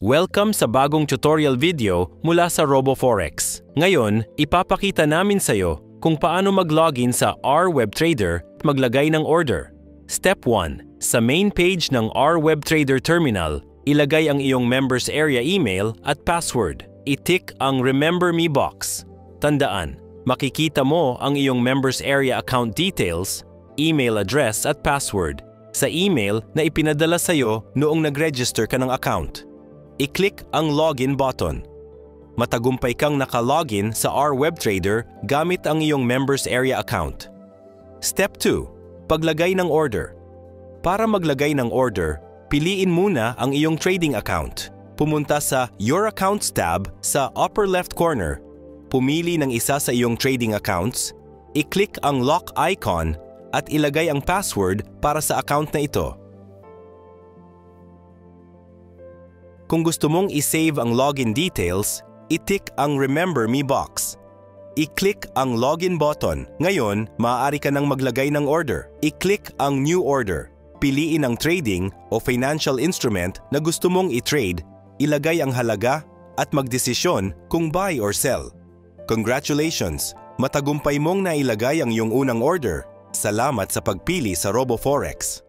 Welcome sa bagong tutorial video mula sa RoboForex. Ngayon, ipapakita namin sa iyo kung paano mag-login sa R WebTrader at maglagay ng order. Step 1. Sa main page ng R WebTrader Terminal, ilagay ang iyong members area email at password. I-tick ang Remember Me box. Tandaan, makikita mo ang iyong members area account details, email address at password sa email na ipinadala sa iyo noong nag-register ka ng account. I-click ang Login button. Matagumpay kang naka-login sa R WebTrader gamit ang iyong members area account. Step 2. Paglagay ng order. Para maglagay ng order, piliin muna ang iyong trading account. Pumunta sa Your Accounts tab sa upper left corner. Pumili ng isa sa iyong trading accounts, i-click ang lock icon at ilagay ang password para sa account na ito. Kung gusto mong i-save ang login details, i-tick ang Remember Me box. I-click ang Login button. Ngayon, maaari ka nang maglagay ng order. I-click ang New Order. Piliin ang trading o financial instrument na gusto mong i-trade, ilagay ang halaga at magdesisyon kung buy or sell. Congratulations! Matagumpay mong nailagay ang iyong unang order. Salamat sa pagpili sa RoboForex.